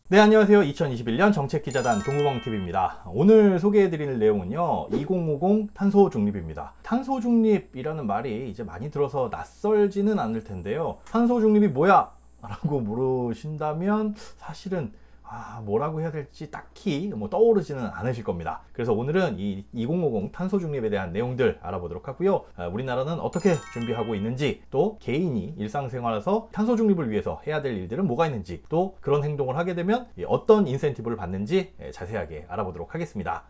네, 안녕하세요. 2021년 정책기자단 동구멍TV입니다. 오늘 소개해드릴 내용은요, 2050 탄소 중립입니다. 탄소 중립이라는 말이 이제 많이 들어서 낯설지는 않을 텐데요. 탄소 중립이 뭐야? 라고 물으신다면 사실은 뭐라고 해야 될지 딱히 떠오르지는 않으실 겁니다. 그래서 오늘은 이 2050 탄소 중립에 대한 내용들 알아보도록 하고요. 우리나라는 어떻게 준비하고 있는지, 또 개인이 일상생활에서 탄소 중립을 위해서 해야 될 일들은 뭐가 있는지, 또 그런 행동을 하게 되면 어떤 인센티브를 받는지 자세하게 알아보도록 하겠습니다.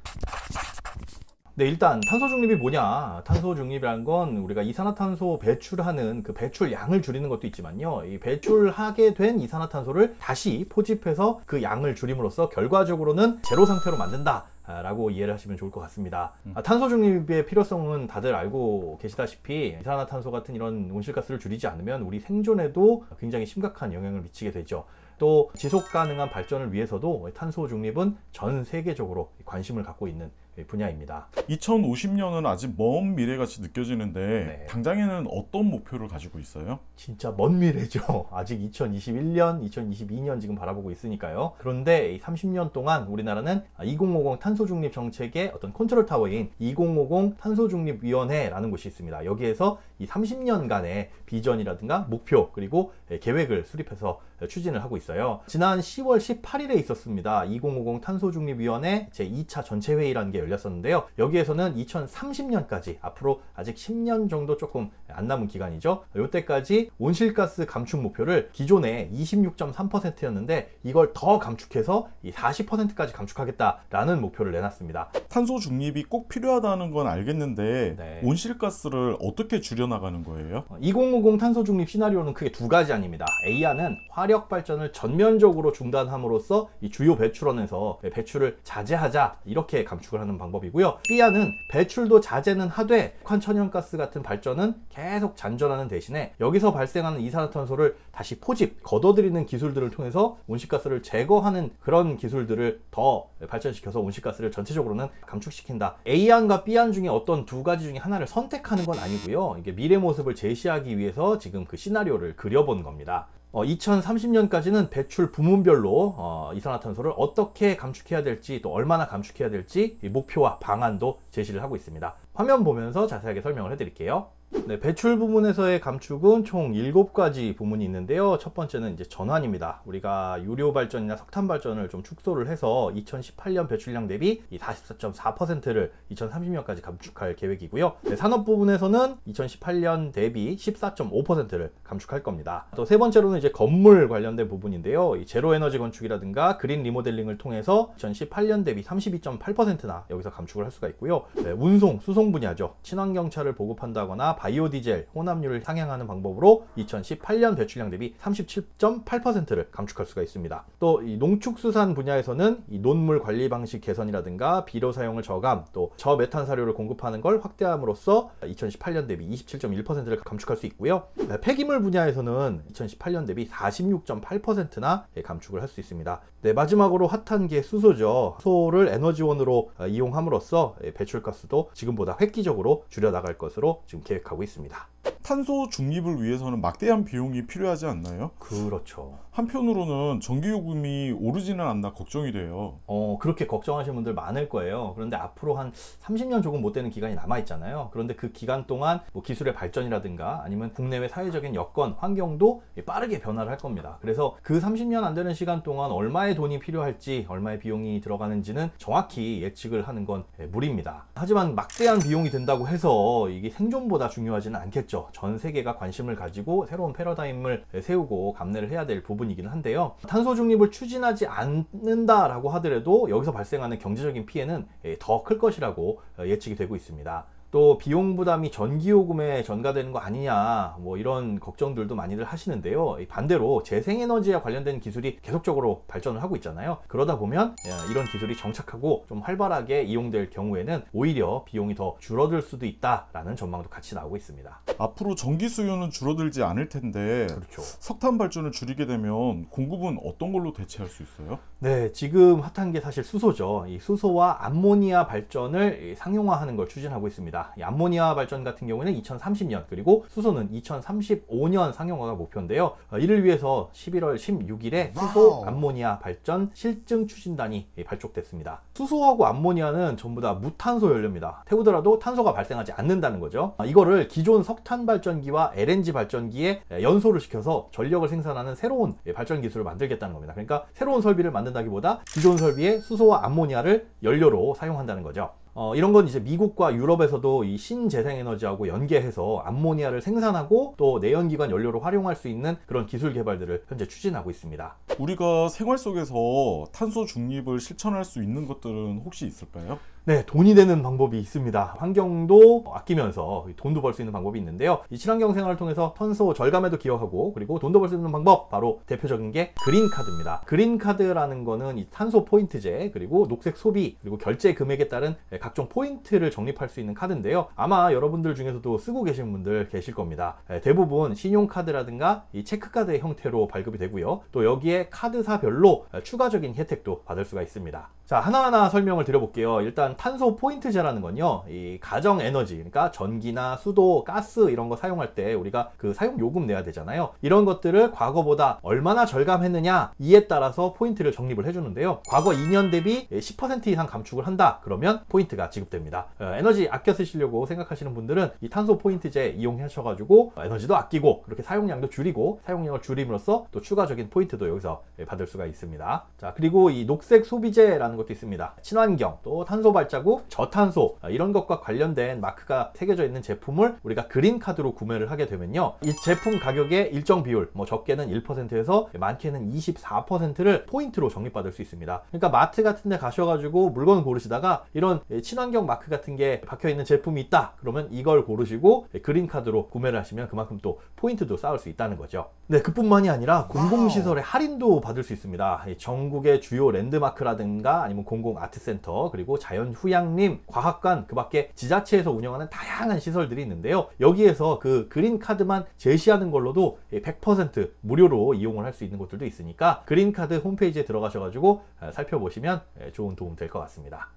네, 일단 탄소 중립이 뭐냐? 탄소 중립이란 건 우리가 이산화탄소 배출하는 그 배출량을 줄이는 것도 있지만요, 이 배출하게 된 이산화탄소를 다시 포집해서 그 양을 줄임으로써 결과적으로는 제로 상태로 만든다 라고 이해를 하시면 좋을 것 같습니다. 탄소 중립의 필요성은 다들 알고 계시다시피 이산화탄소 같은 이런 온실가스를 줄이지 않으면 우리 생존에도 굉장히 심각한 영향을 미치게 되죠. 또 지속 가능한 발전을 위해서도 탄소 중립은 전 세계적으로 관심을 갖고 있는 분야입니다. 2050년은 아직 먼 미래같이 느껴지는데 네. 당장에는 어떤 목표를 가지고 있어요? 진짜 먼 미래죠. 아직 2021년, 2022년 지금 바라보고 있으니까요. 그런데 이 30년 동안 우리나라는 2050 탄소중립 정책의 어떤 컨트롤 타워인 2050 탄소중립위원회라는 곳이 있습니다. 여기에서 이 30년간의 비전이라든가 목표, 그리고 계획을 수립해서 추진을 하고 있어요. 지난 10월 18일에 있었습니다. 2050 탄소중립위원회 제2차 전체회의라는 게 열렸었는데요. 여기에서는 2030년까지, 앞으로 아직 10년 정도 조금 안 남은 기간이죠. 이때까지 온실가스 감축 목표를 기존에 26.3%였는데 이걸 더 감축해서 40%까지 감축하겠다라는 목표를 내놨습니다. 탄소 중립이 꼭 필요하다는 건 알겠는데 네. 온실가스를 어떻게 줄여나가는 거예요? 2050 탄소 중립 시나리오는 크게 두 가지 아닙니다. A안은 화력 발전을 전면적으로 중단함으로써 이 주요 배출원에서 배출을 자제하자, 이렇게 감축을 하는 방법이고요. B안은 배출도 자제는 하되 북한 천연가스 같은 발전은 계속 잔전하는 대신에 여기서 발생하는 이산화탄소를 다시 포집, 걷어들이는 기술들을 통해서 온실가스를 제거하는 그런 기술들을 더 발전시켜서 온실가스를 전체적으로는 감축시킨다. A안과 B안 중에 어떤 두 가지 중에 하나를 선택하는 건 아니고요. 이게 미래 모습을 제시하기 위해서 지금 그 시나리오를 그려본 겁니다. 2030년까지는 배출 부문별로 이산화탄소를 어떻게 감축해야 될지, 또 얼마나 감축해야 될지 목표와 방안도 제시를 하고 있습니다. 화면 보면서 자세하게 설명을 해드릴게요. 네, 배출 부문에서의 감축은 총 7가지 부문이 있는데요. 첫 번째는 이제 전환입니다. 우리가 유료 발전이나 석탄 발전을 좀 축소를 해서 2018년 배출량 대비 44.4%를 2030년까지 감축할 계획이고요. 네, 산업 부분에서는 2018년 대비 14.5%를 감축할 겁니다. 또 세 번째로는 이제 건물 관련된 부분인데요. 이 제로 에너지 건축이라든가 그린 리모델링을 통해서 2018년 대비 32.8%나 여기서 감축을 할 수가 있고요. 네, 운송, 수송 분야죠. 친환경차를 보급한다거나 바이오 디젤 혼합률을 상향하는 방법으로 2018년 배출량 대비 37.8%를 감축할 수가 있습니다. 또 이 농축수산 분야에서는 이 논물 관리 방식 개선이라든가 비료 사용을 저감, 또 저메탄 사료를 공급하는 걸 확대함으로써 2018년 대비 27.1%를 감축할 수 있고요. 폐기물 분야에서는 2018년 대비 46.8%나 감축을 할 수 있습니다. 네, 마지막으로 핫한 게 수소죠. 수소를 에너지원으로 이용함으로써 배출가스도 지금보다 획기적으로 줄여나갈 것으로 지금 계획하고 있습니다. 탄소 중립을 위해서는 막대한 비용이 필요하지 않나요? 그렇죠. 한편으로는 전기요금이 오르지는 않나 걱정이 돼요. 그렇게 걱정하시는 분들 많을 거예요. 그런데 앞으로 한 30년 조금 못 되는 기간이 남아 있잖아요. 그런데 그 기간 동안 기술의 발전이라든가 아니면 국내외 사회적인 여건, 환경도 빠르게 변화를 할 겁니다. 그래서 그 30년 안 되는 시간 동안 얼마의 돈이 필요할지, 얼마의 비용이 들어가는지는 정확히 예측을 하는 건 무리입니다. 하지만 막대한 비용이 든다고 해서 이게 생존보다 중요하지는 않겠죠. 전 세계가 관심을 가지고 새로운 패러다임을 세우고 감내를 해야 될 부분이기는 한데요. 탄소 중립을 추진하지 않는다라고 하더라도 여기서 발생하는 경제적인 피해는 더 클 것이라고 예측이 되고 있습니다. 또 비용 부담이 전기요금에 전가되는 거 아니냐, 이런 걱정들도 많이들 하시는데요. 반대로 재생에너지와 관련된 기술이 계속적으로 발전을 하고 있잖아요. 그러다 보면 이런 기술이 정착하고 좀 활발하게 이용될 경우에는 오히려 비용이 더 줄어들 수도 있다라는 전망도 같이 나오고 있습니다. 앞으로 전기 수요는 줄어들지 않을 텐데 그렇죠. 석탄 발전을 줄이게 되면 공급은 어떤 걸로 대체할 수 있어요? 네, 지금 핫한 게 사실 수소죠. 이 수소와 암모니아 발전을 상용화하는 걸 추진하고 있습니다. 있습니다. 이 암모니아 발전 같은 경우에는 2030년 그리고 수소는 2035년 상용화가 목표인데요. 이를 위해서 11월 16일에 수소 암모니아 발전 실증 추진단이 발족됐습니다. 수소하고 암모니아는 전부 다 무탄소 연료입니다. 태우더라도 탄소가 발생하지 않는다는 거죠. 이거를 기존 석탄 발전기와 LNG 발전기에 연소를 시켜서 전력을 생산하는 새로운 발전 기술을 만들겠다는 겁니다. 그러니까 새로운 설비를 만든다기보다 기존 설비에 수소와 암모니아를 연료로 사용한다는 거죠. 이런 건 이제 미국과 유럽에서도 이 신재생에너지하고 연계해서 암모니아를 생산하고 또 내연기관 연료로 활용할 수 있는 그런 기술 개발들을 현재 추진하고 있습니다. 우리가 생활 속에서 탄소 중립을 실천할 수 있는 것들은 혹시 있을까요? 네, 돈이 되는 방법이 있습니다. 환경도 아끼면서 돈도 벌 수 있는 방법이 있는데요. 이 친환경 생활을 통해서 탄소 절감에도 기여하고 그리고 돈도 벌 수 있는 방법, 바로 대표적인 게 그린카드입니다. 그린카드라는 거는 이 탄소 포인트제 그리고 녹색 소비 그리고 결제 금액에 따른 각종 포인트를 적립할 수 있는 카드인데요. 아마 여러분들 중에서도 쓰고 계신 분들 계실 겁니다. 대부분 신용카드라든가 이 체크카드의 형태로 발급이 되고요. 또 여기에 카드사별로 추가적인 혜택도 받을 수가 있습니다. 자, 하나하나 설명을 드려볼게요. 일단 탄소 포인트제라는 건요, 이 가정 에너지, 그러니까 전기나 수도, 가스 이런 거 사용할 때 우리가 그 사용 요금 내야 되잖아요. 이런 것들을 과거보다 얼마나 절감했느냐 이에 따라서 포인트를 적립을 해주는데요. 과거 2년 대비 10% 이상 감축을 한다 그러면 포인트가 지급됩니다. 에너지 아껴 쓰시려고 생각하시는 분들은 이 탄소 포인트제 이용하셔가지고 에너지도 아끼고 그렇게 사용량도 줄이고 사용량을 줄임으로써 또 추가적인 포인트도 여기서 받을 수가 있습니다. 자, 그리고 이 녹색 소비제라는 것도 있습니다. 친환경, 또 탄소 발자국, 저탄소 이런 것과 관련된 마크가 새겨져 있는 제품을 우리가 그린카드로 구매를 하게 되면요, 이 제품 가격의 일정 비율, 뭐 적게는 1%에서 많게는 24%를 포인트로 적립받을 수 있습니다. 그러니까 마트 같은 데 가셔가지고 물건 고르시다가 이런 친환경 마크 같은 게 박혀있는 제품이 있다 그러면 이걸 고르시고 그린카드로 구매를 하시면 그만큼 또 포인트도 쌓을 수 있다는 거죠. 네, 그뿐만이 아니라 공공시설의 할인도 받을 수 있습니다. 전국의 주요 랜드마크라든가 아니면 공공 아트센터 그리고 자연휴양림, 과학관, 그 밖에 지자체에서 운영하는 다양한 시설들이 있는데요. 여기에서 그 그린카드만 제시하는 걸로도 100% 무료로 이용을 할 수 있는 곳들도 있으니까 그린카드 홈페이지에 들어가셔가지고 살펴보시면 좋은 도움 될 것 같습니다.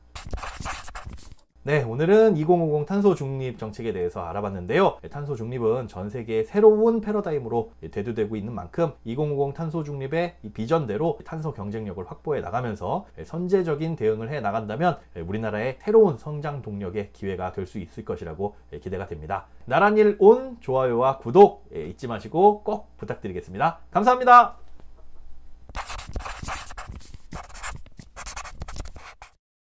네, 오늘은 2050 탄소 중립 정책에 대해서 알아봤는데요. 탄소 중립은 전 세계의 새로운 패러다임으로 대두되고 있는 만큼 2050 탄소 중립의 이 비전대로 탄소 경쟁력을 확보해 나가면서 선제적인 대응을 해 나간다면 우리나라의 새로운 성장 동력의 기회가 될 수 있을 것이라고 기대가 됩니다. 나란일 온 좋아요와 구독 잊지 마시고 꼭 부탁드리겠습니다. 감사합니다.